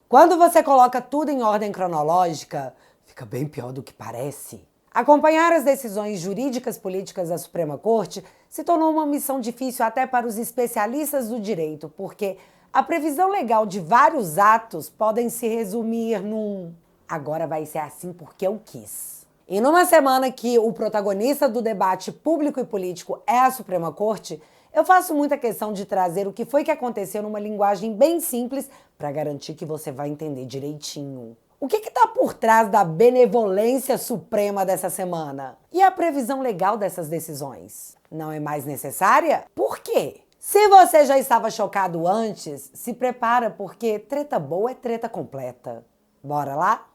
Quando você coloca tudo em ordem cronológica, fica bem pior do que parece. Acompanhar as decisões jurídicas políticas da Suprema Corte se tornou uma missão difícil até para os especialistas do direito, porque a previsão legal de vários atos podem se resumir num "agora vai ser assim porque eu quis". E numa semana que o protagonista do debate público e político é a Suprema Corte, eu faço muita questão de trazer o que foi que aconteceu numa linguagem bem simples para garantir que você vai entender direitinho. O que está por trás da benevolência suprema dessa semana? E a previsão legal dessas decisões? Não é mais necessária? Por quê? Se você já estava chocado antes, se prepara porque treta boa é treta completa. Bora lá?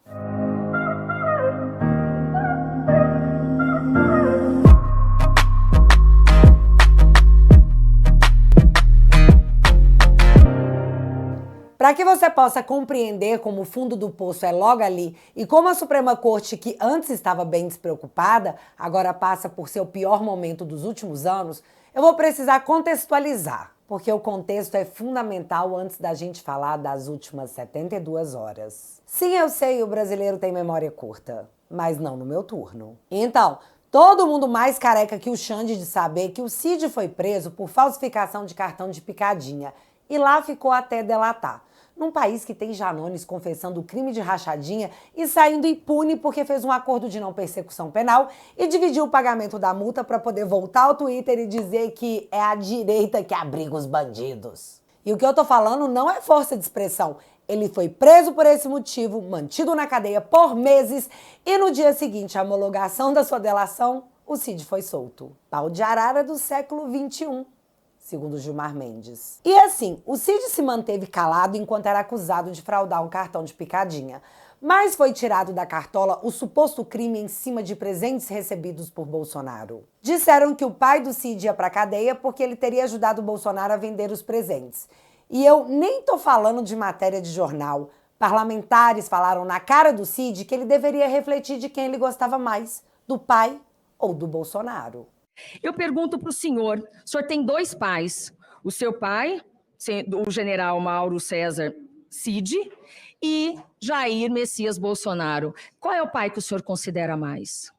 Para que você possa compreender como o fundo do poço é logo ali e como a Suprema Corte, que antes estava bem despreocupada, agora passa por seu pior momento dos últimos anos, eu vou precisar contextualizar, porque o contexto é fundamental antes da gente falar das últimas 72 horas. Sim, eu sei, o brasileiro tem memória curta, mas não no meu turno. Então, todo mundo mais careca que o Xande de saber que o Cid foi preso por falsificação de cartão de picadinha e lá ficou até delatar. Num país que tem Janones confessando o crime de rachadinha e saindo impune porque fez um acordo de não persecução penal e dividiu o pagamento da multa para poder voltar ao Twitter e dizer que é a direita que abriga os bandidos. E o que eu tô falando não é força de expressão. Ele foi preso por esse motivo, mantido na cadeia por meses e no dia seguinte à homologação da sua delação, o Cid foi solto. Pau de arara do século XXI. Segundo Gilmar Mendes. E assim, o Cid se manteve calado enquanto era acusado de fraudar um cartão de picadinha, mas foi tirado da cartola o suposto crime em cima de presentes recebidos por Bolsonaro. Disseram que o pai do Cid ia pra cadeia porque ele teria ajudado o Bolsonaro a vender os presentes. E eu nem tô falando de matéria de jornal. Parlamentares falaram na cara do Cid que ele deveria refletir de quem ele gostava mais, do pai ou do Bolsonaro. Eu pergunto para o senhor tem dois pais, o seu pai, o general Mauro César Cid, e Jair Messias Bolsonaro. Qual é o pai que o senhor considera mais?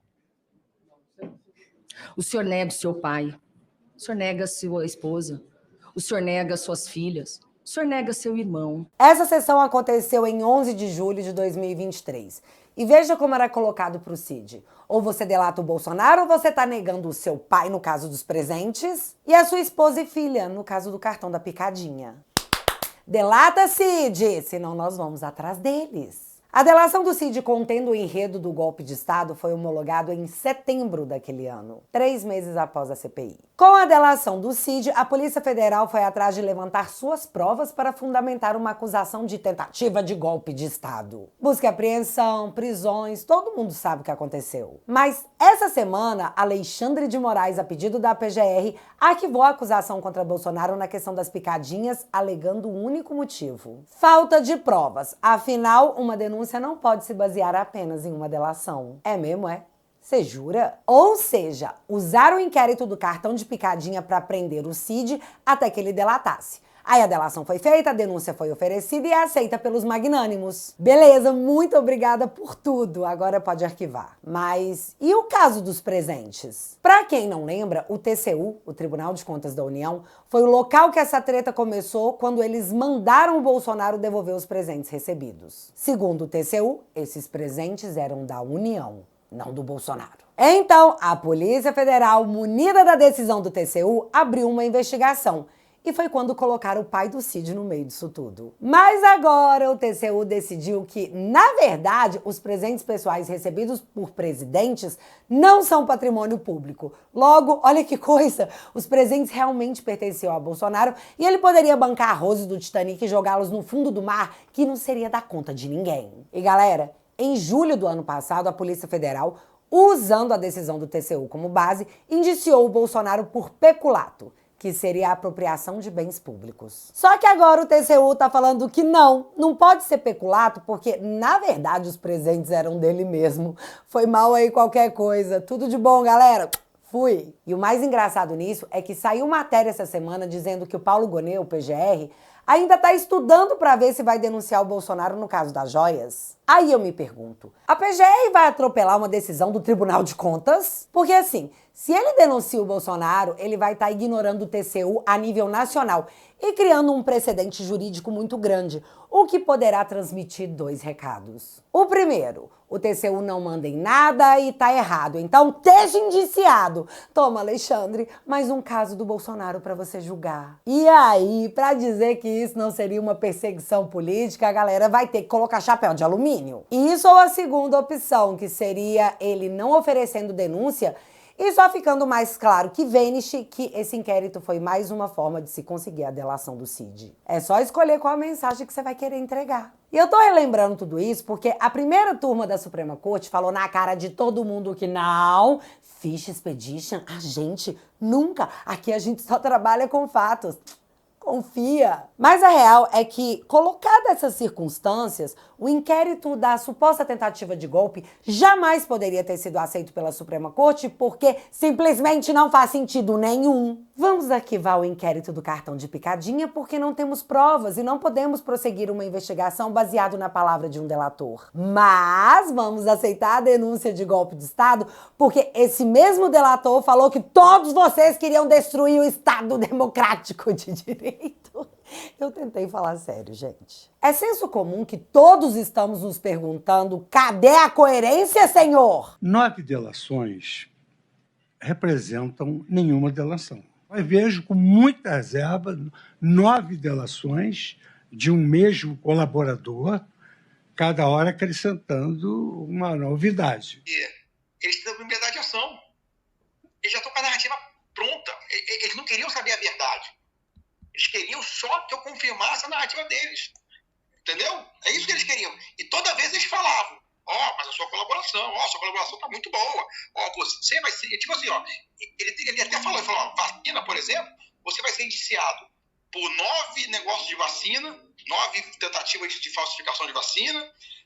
O senhor nega o seu pai, o senhor nega sua esposa, o senhor nega suas filhas, o senhor nega seu irmão. Essa sessão aconteceu em 11 de julho de 2023. E veja como era colocado para o Cid. Ou você delata o Bolsonaro ou você tá negando o seu pai, no caso dos presentes, e a sua esposa e filha, no caso do cartão da picadinha. Delata, Cid, senão nós vamos atrás deles. A delação do Cid contendo o enredo do golpe de Estado foi homologado em setembro daquele ano, 3 meses após a CPI. Com a delação do Cid, a Polícia Federal foi atrás de levantar suas provas para fundamentar uma acusação de tentativa de golpe de Estado. Busca e apreensão, prisões, todo mundo sabe o que aconteceu. Mas essa semana, Alexandre de Moraes, a pedido da PGR, arquivou a acusação contra Bolsonaro na questão das picadinhas, alegando um único motivo: falta de provas. Afinal, uma denúncia não pode se basear apenas em uma delação. É mesmo, é? Você jura? Ou seja, usaram o inquérito do cartão de picadinha para prender o Cid até que ele delatasse. Aí a delação foi feita, a denúncia foi oferecida e é aceita pelos magnânimos. Beleza, muito obrigada por tudo. Agora pode arquivar. Mas e o caso dos presentes? Para quem não lembra, o TCU, o Tribunal de Contas da União, foi o local que essa treta começou quando eles mandaram o Bolsonaro devolver os presentes recebidos. Segundo o TCU, esses presentes eram da União, não do Bolsonaro. Então, a Polícia Federal, munida da decisão do TCU, abriu uma investigação. E foi quando colocaram o pai do Cid no meio disso tudo. Mas agora o TCU decidiu que, na verdade, os presentes pessoais recebidos por presidentes não são patrimônio público. Logo, olha que coisa, os presentes realmente pertenciam a Bolsonaro e ele poderia bancar arrozes do Titanic e jogá-los no fundo do mar, que não seria da conta de ninguém. E galera, em julho do ano passado, a Polícia Federal, usando a decisão do TCU como base, indiciou o Bolsonaro por peculato, que seria a apropriação de bens públicos. Só que agora o TCU tá falando que não pode ser peculato, porque, na verdade, os presentes eram dele mesmo. Foi mal aí qualquer coisa. Tudo de bom, galera? Fui! E o mais engraçado nisso é que saiu matéria essa semana dizendo que o Paulo Gonet, o PGR, Ainda está estudando para ver se vai denunciar o Bolsonaro no caso das joias? Aí eu me pergunto, a PGR vai atropelar uma decisão do Tribunal de Contas? Porque assim, se ele denuncia o Bolsonaro, ele vai estar ignorando o TCU a nível nacional e criando um precedente jurídico muito grande, o que poderá transmitir 2 recados. O primeiro, o TCU não manda em nada e tá errado, então esteja indiciado. Toma, Alexandre, mais um caso do Bolsonaro para você julgar. E aí, para dizer que isso não seria uma perseguição política, a galera vai ter que colocar chapéu de alumínio. Isso ou a segunda opção, que seria ele não oferecendo denúncia e só ficando mais claro que Vênice, que esse inquérito foi mais uma forma de se conseguir a delação do Cid. É só escolher qual a mensagem que você vai querer entregar. E eu tô relembrando tudo isso porque a primeira turma da Suprema Corte falou na cara de todo mundo que não, Fish Expedition, a gente nunca, aqui a gente só trabalha com fatos. Confia. Mas a real é que, colocadas essas circunstâncias, o inquérito da suposta tentativa de golpe jamais poderia ter sido aceito pela Suprema Corte porque simplesmente não faz sentido nenhum. Vamos arquivar o inquérito do cartão de picadinha porque não temos provas e não podemos prosseguir uma investigação baseado na palavra de um delator. Mas vamos aceitar a denúncia de golpe de Estado porque esse mesmo delator falou que todos vocês queriam destruir o Estado democrático de direito. Eu tentei falar sério, gente. É senso comum que todos estamos nos perguntando: cadê a coerência, senhor? 9 delações representam nenhuma delação. Eu vejo com muita reserva 9 delações de um mesmo colaborador, cada hora acrescentando uma novidade. Eles têm liberdade de ação. Eles já estão com a narrativa pronta. Eles não queriam saber a verdade. Eles queriam só que eu confirmasse a narrativa deles. Entendeu? É isso que eles queriam. E toda vez eles falavam: mas a sua colaboração tá muito boa. Você vai ser... Tipo assim, ele até falou, vacina, por exemplo, você vai ser indiciado por 9 negócios de vacina, 9 tentativas de falsificação de vacina,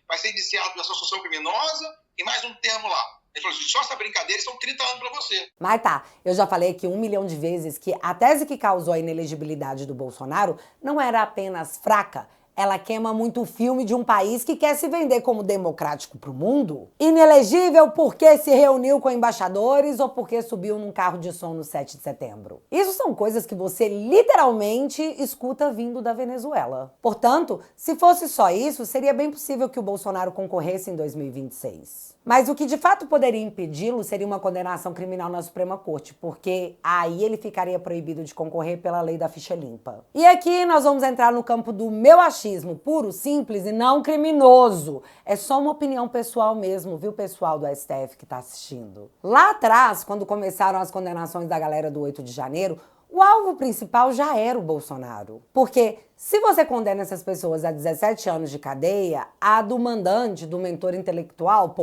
vai ser indiciado por associação criminosa e mais um termo lá. Ele falou assim: só essa brincadeira são 30 anos pra você. Mas tá, eu já falei aqui 1 milhão de vezes que a tese que causou a inelegibilidade do Bolsonaro não era apenas fraca, ela queima muito o filme de um país que quer se vender como democrático pro mundo. Inelegível porque se reuniu com embaixadores ou porque subiu num carro de som no 7 de setembro. Isso são coisas que você literalmente escuta vindo da Venezuela. Portanto, se fosse só isso, seria bem possível que o Bolsonaro concorresse em 2026. Mas o que de fato poderia impedi-lo seria uma condenação criminal na Suprema Corte, porque aí ele ficaria proibido de concorrer pela lei da ficha limpa. E aqui nós vamos entrar no campo do meu achismo puro, simples e não criminoso. É só uma opinião pessoal mesmo, viu, pessoal do STF que tá assistindo. Lá atrás, quando começaram as condenações da galera do 8 de janeiro, o alvo principal já era o Bolsonaro. Porque se você condena essas pessoas a 17 anos de cadeia, a do mandante, do mentor intelectual,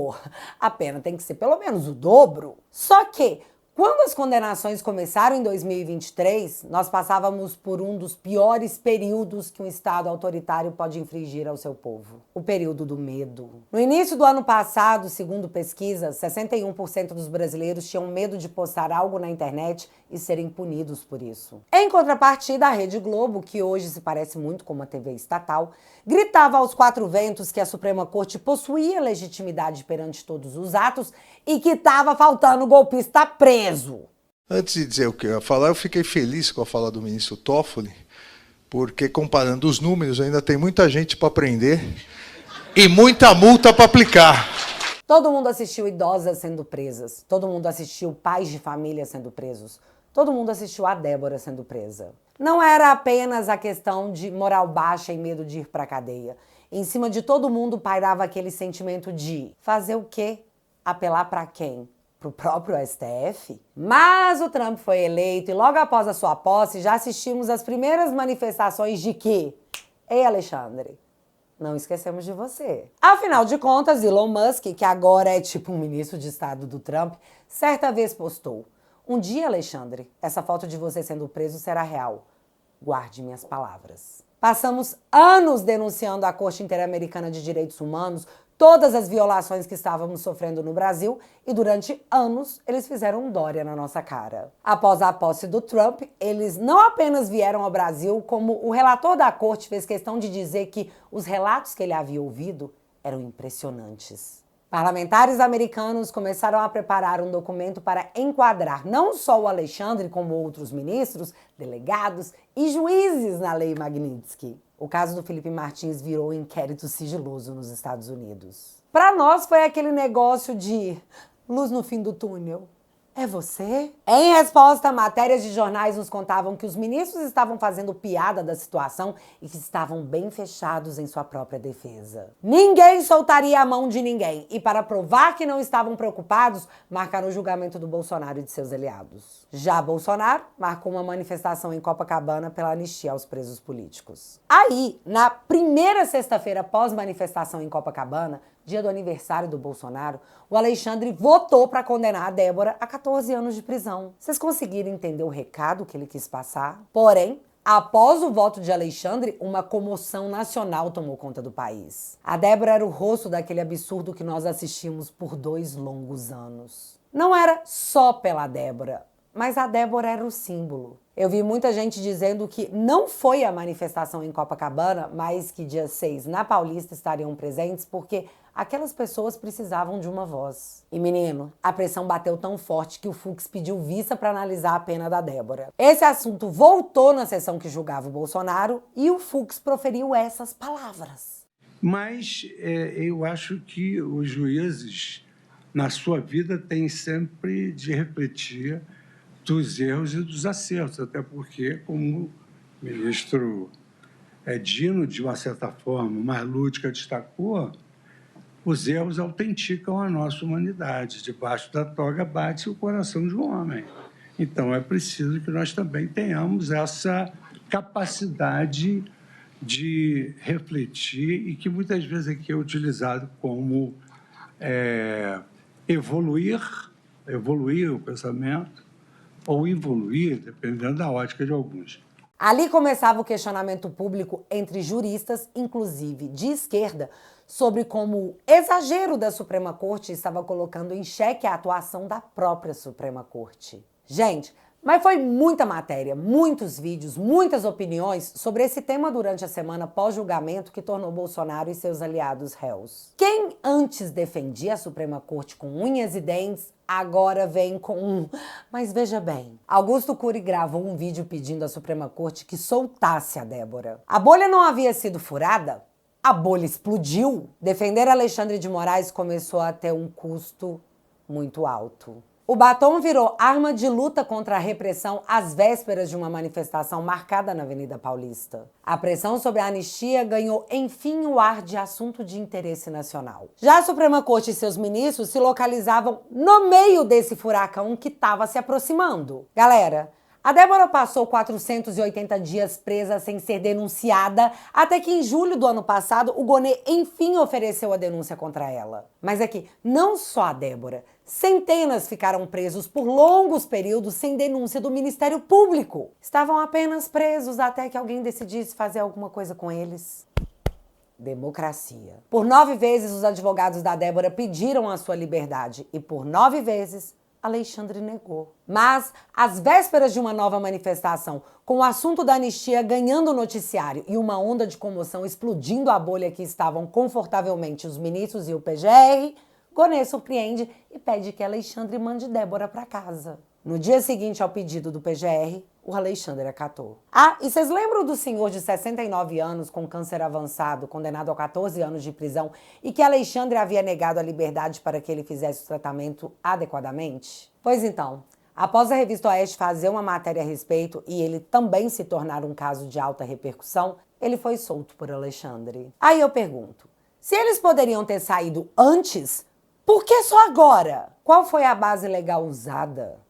a pena tem que ser pelo menos o dobro. Só que, quando as condenações começaram em 2023, nós passávamos por um dos piores períodos que um Estado autoritário pode infligir ao seu povo. O período do medo. No início do ano passado, segundo pesquisas, 61% dos brasileiros tinham medo de postar algo na internet e serem punidos por isso. Em contrapartida, a Rede Globo, que hoje se parece muito com uma TV estatal, gritava aos 4 ventos que a Suprema Corte possuía legitimidade perante todos os atos e que estava faltando golpista preso. Antes de dizer o que eu ia falar, eu fiquei feliz com a fala do ministro Toffoli, porque comparando os números, ainda tem muita gente para prender e muita multa para aplicar. Todo mundo assistiu idosas sendo presas, todo mundo assistiu pais de família sendo presos, todo mundo assistiu a Débora sendo presa. Não era apenas a questão de moral baixa e medo de ir para a cadeia. Em cima de todo mundo pairava aquele sentimento de fazer o quê? Apelar para quem? Pro próprio STF? Mas o Trump foi eleito e logo após a sua posse já assistimos às primeiras manifestações de que: ei, Alexandre, não esquecemos de você. Afinal de contas, Elon Musk, que agora é tipo um ministro de Estado do Trump, certa vez postou: um dia, Alexandre, essa foto de você sendo preso será real. Guarde minhas palavras. Passamos anos denunciando a Corte Interamericana de Direitos Humanos, todas as violações que estávamos sofrendo no Brasil, e durante anos eles fizeram Dória na nossa cara. Após a posse do Trump, eles não apenas vieram ao Brasil, como o relator da corte fez questão de dizer que os relatos que ele havia ouvido eram impressionantes. Parlamentares americanos começaram a preparar um documento para enquadrar não só o Alexandre, como outros ministros, delegados e juízes na Lei Magnitsky. O caso do Felipe Martins virou inquérito sigiloso nos Estados Unidos. Para nós foi aquele negócio de luz no fim do túnel. É você? Em resposta, matérias de jornais nos contavam que os ministros estavam fazendo piada da situação e que estavam bem fechados em sua própria defesa. Ninguém soltaria a mão de ninguém e, para provar que não estavam preocupados, marcaram o julgamento do Bolsonaro e de seus aliados. Já Bolsonaro marcou uma manifestação em Copacabana pela anistia aos presos políticos. Aí, na primeira sexta-feira pós-manifestação em Copacabana, dia do aniversário do Bolsonaro, o Alexandre votou para condenar a Débora a 14 anos de prisão. Vocês conseguiram entender o recado que ele quis passar? Porém, após o voto de Alexandre, uma comoção nacional tomou conta do país. A Débora era o rosto daquele absurdo que nós assistimos por 2 longos anos. Não era só pela Débora, mas a Débora era o símbolo. Eu vi muita gente dizendo que não foi a manifestação em Copacabana, mas que dia 6 na Paulista estariam presentes porque aquelas pessoas precisavam de uma voz. E menino, a pressão bateu tão forte que o Fux pediu vista para analisar a pena da Débora. Esse assunto voltou na sessão que julgava o Bolsonaro e o Fux proferiu essas palavras. Mas eu acho que os juízes, na sua vida, têm sempre de refletir dos erros e dos acertos, até porque, como o ministro Dino, de uma certa forma, mais lúdica, destacou, os erros autenticam a nossa humanidade. Debaixo da toga bate o coração de um homem. Então, é preciso que nós também tenhamos essa capacidade de refletir e que muitas vezes aqui é utilizado como evoluir o pensamento, ou evoluir, dependendo da ótica de alguns. Ali começava o questionamento público entre juristas, inclusive de esquerda, sobre como o exagero da Suprema Corte estava colocando em xeque a atuação da própria Suprema Corte. Gente, mas foi muita matéria, muitos vídeos, muitas opiniões sobre esse tema durante a semana pós-julgamento que tornou Bolsonaro e seus aliados réus. Quem antes defendia a Suprema Corte com unhas e dentes, agora vem com mas veja bem, Augusto Cury gravou um vídeo pedindo à Suprema Corte que soltasse a Débora. A bolha não havia sido furada? A bolha explodiu? Defender Alexandre de Moraes começou a ter um custo muito alto. O batom virou arma de luta contra a repressão às vésperas de uma manifestação marcada na Avenida Paulista. A pressão sobre a anistia ganhou, enfim, o ar de assunto de interesse nacional. Já a Suprema Corte e seus ministros se localizavam no meio desse furacão que estava se aproximando. Galera, a Débora passou 480 dias presa sem ser denunciada, até que em julho do ano passado o Gonê enfim ofereceu a denúncia contra ela. Mas é que não só a Débora, centenas ficaram presos por longos períodos sem denúncia do Ministério Público. Estavam apenas presos até que alguém decidisse fazer alguma coisa com eles. Democracia. Por 9 vezes os advogados da Débora pediram a sua liberdade e por 9 vezes Alexandre negou. Mas, às vésperas de uma nova manifestação, com o assunto da anistia ganhando o noticiário e uma onda de comoção explodindo a bolha que estavam confortavelmente os ministros e o PGR, Gonê surpreende e pede que Alexandre mande Débora para casa. No dia seguinte ao pedido do PGR, o Alexandre acatou. Ah, e vocês lembram do senhor de 69 anos com câncer avançado, condenado a 14 anos de prisão, e que Alexandre havia negado a liberdade para que ele fizesse o tratamento adequadamente? Pois então, após a revista Oeste fazer uma matéria a respeito e ele também se tornar um caso de alta repercussão, ele foi solto por Alexandre. Aí eu pergunto, se eles poderiam ter saído antes, por que só agora? Qual foi a base legal usada?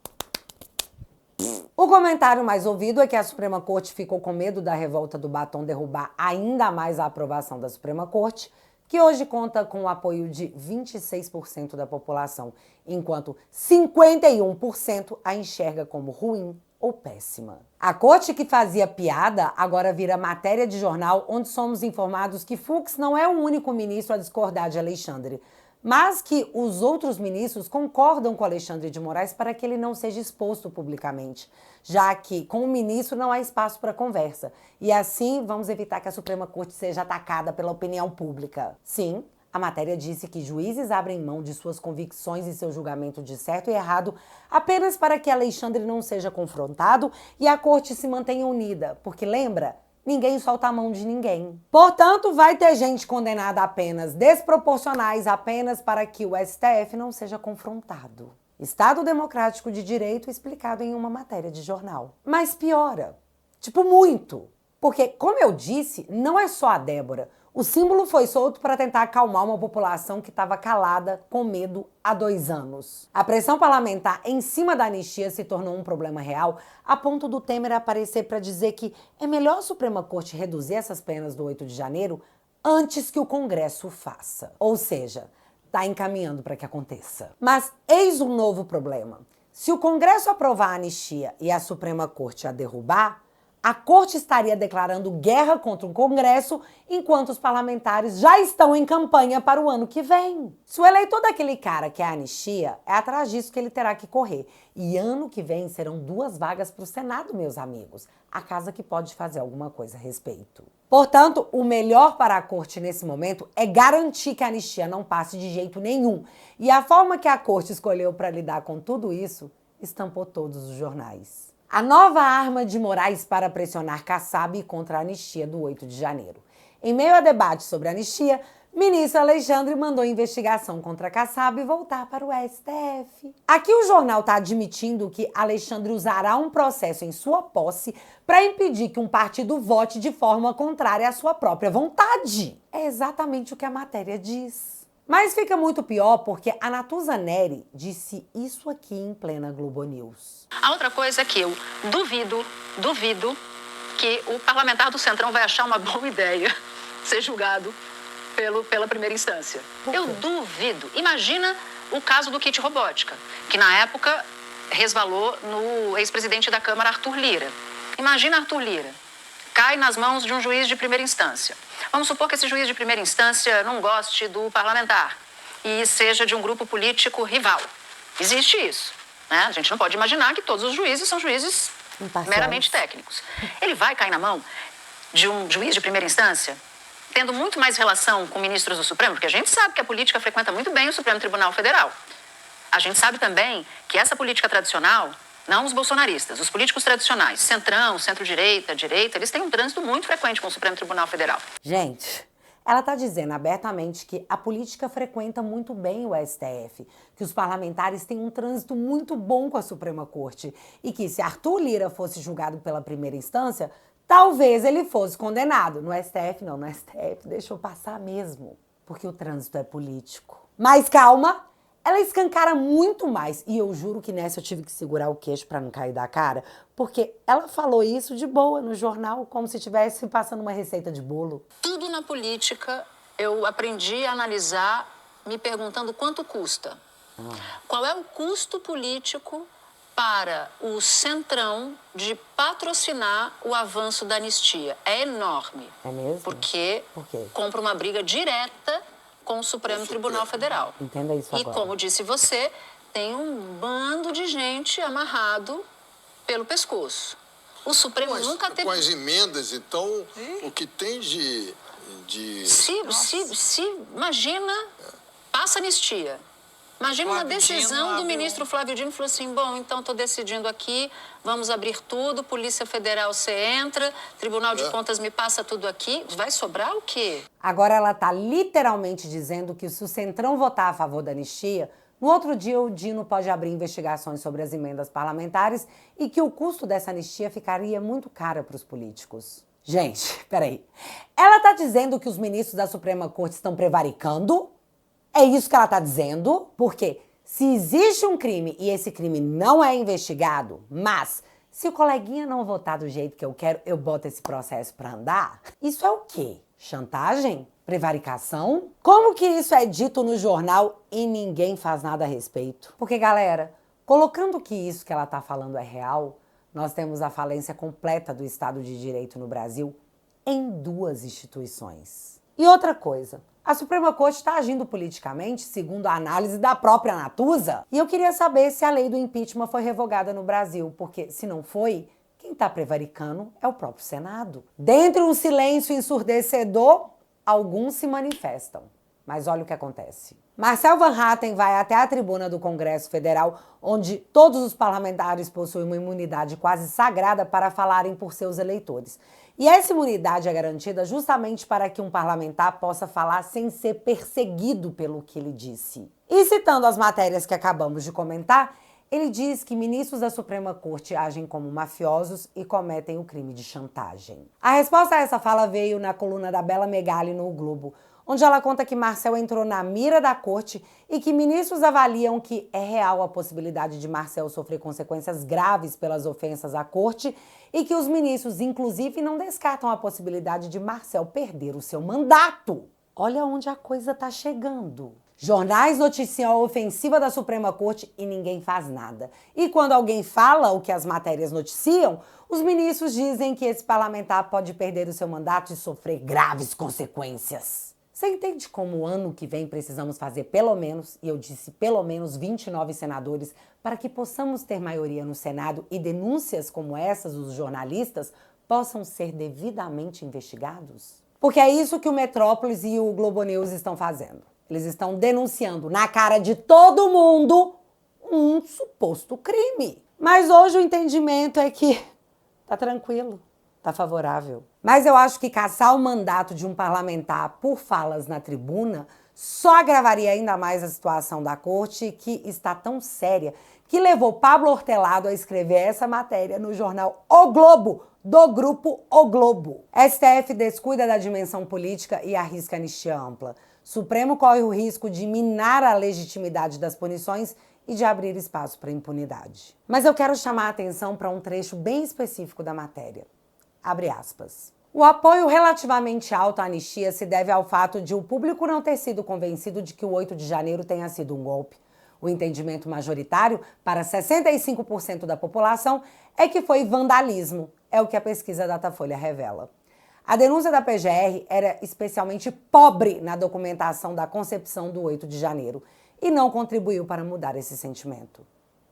O comentário mais ouvido é que a Suprema Corte ficou com medo da revolta do batom derrubar ainda mais a aprovação da Suprema Corte, que hoje conta com o apoio de 26% da população, enquanto 51% a enxerga como ruim ou péssima. A corte que fazia piada agora vira matéria de jornal onde somos informados que Fux não é o único ministro a discordar de Alexandre, mas que os outros ministros concordam com Alexandre de Moraes para que ele não seja exposto publicamente, já que com o ministro não há espaço para conversa. E assim vamos evitar que a Suprema Corte seja atacada pela opinião pública. Sim, a matéria disse que juízes abrem mão de suas convicções e seu julgamento de certo e errado apenas para que Alexandre não seja confrontado e a corte se mantenha unida, porque lembra? Ninguém solta a mão de ninguém. Portanto, vai ter gente condenada a penas desproporcionais apenas para que o STF não seja confrontado. Estado democrático de direito explicado em uma matéria de jornal. Mas piora. Tipo, muito. Porque, como eu disse, não é só a Débora. O símbolo foi solto para tentar acalmar uma população que estava calada, com medo, há 2 anos. A pressão parlamentar em cima da anistia se tornou um problema real, a ponto do Temer aparecer para dizer que é melhor a Suprema Corte reduzir essas penas do 8 de janeiro antes que o Congresso faça. Ou seja, está encaminhando para que aconteça. Mas eis um novo problema. Se o Congresso aprovar a anistia e a Suprema Corte a derrubar, a Corte estaria declarando guerra contra o Congresso, enquanto os parlamentares já estão em campanha para o ano que vem. Se o eleitor daquele cara quer a anistia, é atrás disso que ele terá que correr. E ano que vem serão 2 vagas para o Senado, meus amigos. A casa que pode fazer alguma coisa a respeito. Portanto, o melhor para a Corte nesse momento é garantir que a anistia não passe de jeito nenhum. E a forma que a Corte escolheu para lidar com tudo isso estampou todos os jornais. A nova arma de Moraes para pressionar Kassab contra a anistia do 8 de janeiro. Em meio a debate sobre a anistia, ministro Alexandre mandou a investigação contra Kassab voltar para o STF. Aqui o jornal está admitindo que Alexandre usará um processo em sua posse para impedir que um partido vote de forma contrária à sua própria vontade. É exatamente o que a matéria diz. Mas fica muito pior porque a Natuza Neri disse isso aqui em plena Globo News. A outra coisa é que eu duvido que o parlamentar do Centrão vai achar uma boa ideia ser julgado pela primeira instância. Eu duvido. Imagina o caso do kit robótica, que na época resvalou no ex-presidente da Câmara, Arthur Lira. Imagina Arthur Lira. Cai nas mãos de um juiz de primeira instância. Vamos supor que esse juiz de primeira instância não goste do parlamentar e seja de um grupo político rival. Existe isso, né? A gente não pode imaginar que todos os juízes são juízes meramente técnicos. Ele vai cair na mão de um juiz de primeira instância, tendo muito mais relação com ministros do Supremo, porque a gente sabe que a política frequenta muito bem o Supremo Tribunal Federal. A gente sabe também que essa política tradicional, não os bolsonaristas, os políticos tradicionais, centrão, centro-direita, direita, eles têm um trânsito muito frequente com o Supremo Tribunal Federal. Gente, ela está dizendo abertamente que a política frequenta muito bem o STF, que os parlamentares têm um trânsito muito bom com a Suprema Corte e que se Arthur Lira fosse julgado pela primeira instância, talvez ele fosse condenado. No STF não, no STF deixou passar mesmo, porque o trânsito é político. Mas calma! Ela escancara muito mais, e eu juro que nessa eu tive que segurar o queixo para não cair da cara, porque ela falou isso de boa no jornal, como se estivesse passando uma receita de bolo. Tudo na política eu aprendi a analisar me perguntando quanto custa. Qual é o custo político para o Centrão de patrocinar o avanço da anistia? É enorme. É mesmo? Por quê? Compra uma briga direta com o Supremo Tribunal Federal. Entenda isso agora. E como disse você, tem um bando de gente amarrado pelo pescoço. O Supremo nunca teve... Com as emendas, então, o que tem de... Imagina, passa anistia. Imagina uma decisão do ministro Flávio Dino, falou assim, bom, então estou decidindo aqui, vamos abrir tudo, Polícia Federal você entra, Tribunal de Contas me passa tudo aqui, vai sobrar o quê? Agora ela está literalmente dizendo que se o Centrão votar a favor da anistia, no outro dia o Dino pode abrir investigações sobre as emendas parlamentares e que o custo dessa anistia ficaria muito caro para os políticos. Gente, peraí, ela está dizendo que os ministros da Suprema Corte estão prevaricando? É isso que ela está dizendo? Porque se existe um crime e esse crime não é investigado, mas se o coleguinha não votar do jeito que eu quero, eu boto esse processo para andar? Isso é o quê? Chantagem? Prevaricação? Como que isso é dito no jornal e ninguém faz nada a respeito? Porque, galera, colocando que isso que ela está falando é real, nós temos a falência completa do Estado de Direito no Brasil em 2 instituições. E outra coisa, a Suprema Corte está agindo politicamente segundo a análise da própria Natuza. E eu queria saber se a lei do impeachment foi revogada no Brasil, porque se não foi, quem está prevaricando é o próprio Senado. Dentre um silêncio ensurdecedor, alguns se manifestam. Mas olha o que acontece. Marcel Van Hatten vai até a tribuna do Congresso Federal, onde todos os parlamentares possuem uma imunidade quase sagrada para falarem por seus eleitores. E essa imunidade é garantida justamente para que um parlamentar possa falar sem ser perseguido pelo que ele disse. E citando as matérias que acabamos de comentar, ele diz que ministros da Suprema Corte agem como mafiosos e cometem o crime de chantagem. A resposta a essa fala veio na coluna da Bela Megali no O Globo, onde ela conta que Marcel entrou na mira da corte e que ministros avaliam que é real a possibilidade de Marcel sofrer consequências graves pelas ofensas à corte e que os ministros, inclusive, não descartam a possibilidade de Marcel perder o seu mandato. Olha onde a coisa tá chegando. Jornais noticiam a ofensiva da Suprema Corte e ninguém faz nada. E quando alguém fala o que as matérias noticiam, os ministros dizem que esse parlamentar pode perder o seu mandato e sofrer graves consequências. Você entende como o ano que vem precisamos fazer pelo menos, e eu disse pelo menos 29 senadores, para que possamos ter maioria no Senado e denúncias como essas dos jornalistas possam ser devidamente investigados? Porque é isso que o Metrópolis e o Globo News estão fazendo. Eles estão denunciando na cara de todo mundo um suposto crime. Mas hoje o entendimento é que tá tranquilo, tá favorável. Mas eu acho que caçar o mandato de um parlamentar por falas na tribuna só agravaria ainda mais a situação da corte, que está tão séria que levou Pablo Hortelado a escrever essa matéria no jornal O Globo, do grupo O Globo. STF descuida da dimensão política e arrisca anistia ampla. Supremo corre o risco de minar a legitimidade das punições e de abrir espaço para impunidade. Mas eu quero chamar a atenção para um trecho bem específico da matéria. Abre aspas. O apoio relativamente alto à anistia se deve ao fato de o público não ter sido convencido de que o 8 de janeiro tenha sido um golpe. O entendimento majoritário, para 65% da população, é que foi vandalismo, é o que a pesquisa Datafolha revela. A denúncia da PGR era especialmente pobre na documentação da concepção do 8 de janeiro e não contribuiu para mudar esse sentimento.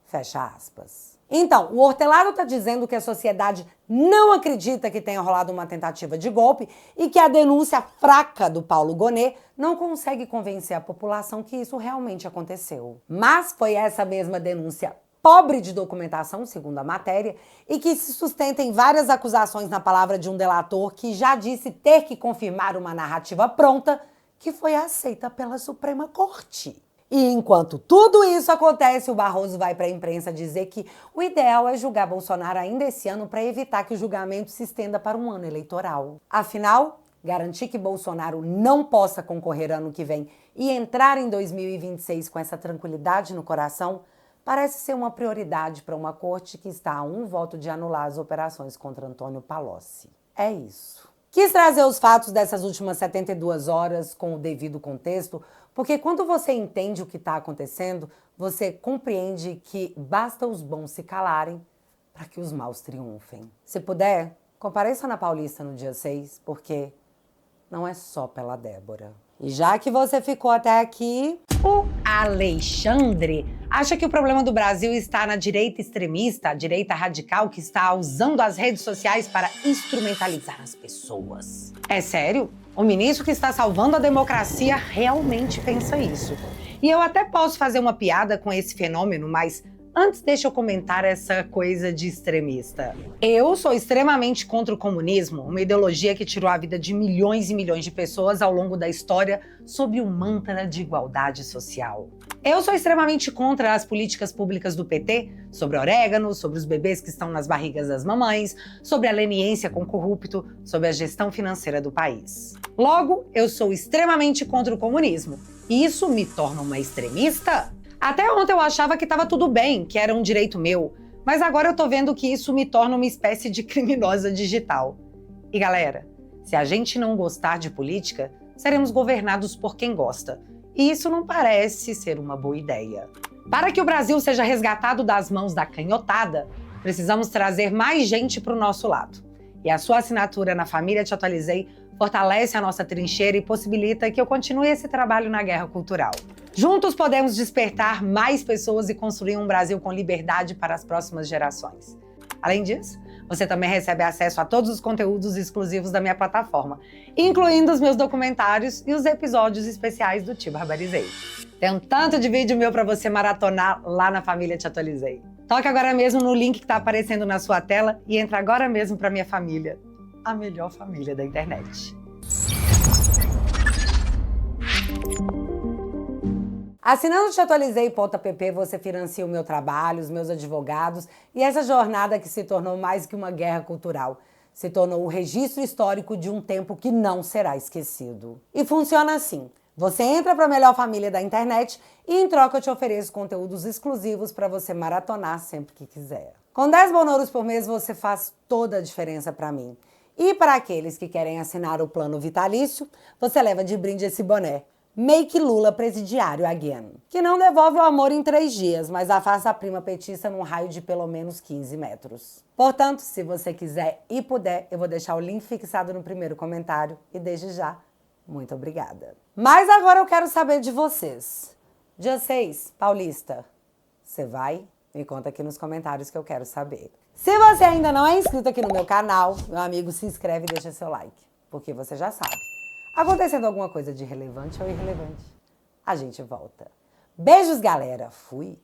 Fecha aspas. Então, o Hortelado está dizendo que a sociedade não acredita que tenha rolado uma tentativa de golpe e que a denúncia fraca do Paulo Gonet não consegue convencer a população que isso realmente aconteceu. Mas foi essa mesma denúncia pobre de documentação, segundo a matéria, e que se sustenta em várias acusações na palavra de um delator que já disse ter que confirmar uma narrativa pronta que foi aceita pela Suprema Corte. E enquanto tudo isso acontece, o Barroso vai para a imprensa dizer que o ideal é julgar Bolsonaro ainda esse ano para evitar que o julgamento se estenda para um ano eleitoral. Afinal, garantir que Bolsonaro não possa concorrer ano que vem e entrar em 2026 com essa tranquilidade no coração parece ser uma prioridade para uma corte que está a um voto de anular as operações contra Antônio Palocci. É isso. Quis trazer os fatos dessas últimas 72 horas com o devido contexto, porque quando você entende o que está acontecendo, você compreende que basta os bons se calarem para que os maus triunfem. Se puder, compareça na Paulista no dia 6, porque não é só pela Débora. E já que você ficou até aqui, o Alexandre acha que o problema do Brasil está na direita extremista, a direita radical que está usando as redes sociais para instrumentalizar as pessoas. É sério? O ministro que está salvando a democracia realmente pensa isso. E eu até posso fazer uma piada com esse fenômeno, mas antes deixa eu comentar essa coisa de extremista. Eu sou extremamente contra o comunismo, uma ideologia que tirou a vida de milhões e milhões de pessoas ao longo da história sob o mantra de igualdade social. Eu sou extremamente contra as políticas públicas do PT, sobre orégano, sobre os bebês que estão nas barrigas das mamães, sobre a leniência com corrupto, sobre a gestão financeira do país. Logo, eu sou extremamente contra o comunismo. E isso me torna uma extremista? Até ontem eu achava que estava tudo bem, que era um direito meu, mas agora eu tô vendo que isso me torna uma espécie de criminosa digital. E galera, se a gente não gostar de política, seremos governados por quem gosta. E isso não parece ser uma boa ideia. Para que o Brasil seja resgatado das mãos da canhotada, Precisamos trazer mais gente para o nosso lado. E a sua assinatura na Família Te Atualizei fortalece a nossa trincheira e possibilita que eu continue esse trabalho na guerra cultural. Juntos podemos despertar mais pessoas e construir um Brasil com liberdade para as próximas gerações. Além disso, você também recebe acesso a todos os conteúdos exclusivos da minha plataforma, incluindo os meus documentários e os episódios especiais do Te Barbarizei. Tem um tanto de vídeo meu para você maratonar lá na Família Te Atualizei. Toque agora mesmo no link que está aparecendo na sua tela e entra agora mesmo para minha família, a melhor família da internet. Assinando o Te Atualizei.pp, você financia o meu trabalho, os meus advogados e essa jornada que se tornou mais que uma guerra cultural. Se tornou o registro histórico de um tempo que não será esquecido. E funciona assim. Você entra para a melhor família da internet e, em troca, eu te ofereço conteúdos exclusivos para você maratonar sempre que quiser. Com 10 bonouros por mês, você faz toda a diferença para mim. E para aqueles que querem assinar o plano vitalício, você leva de brinde esse boné. Make Lula presidiário again. Que não devolve o amor em 3 dias, mas afasta a prima petista num raio de pelo menos 15 metros. Portanto, se você quiser e puder, eu vou deixar o link fixado no primeiro comentário. E desde já, muito obrigada. Mas agora eu quero saber de vocês. Dia 6, Paulista, você vai? Me conta aqui nos comentários que eu quero saber. Se você ainda não é inscrito aqui no meu canal, meu amigo, se inscreve e deixa seu like. Porque você já sabe. Acontecendo alguma coisa de relevante ou irrelevante, a gente volta. Beijos, galera. Fui.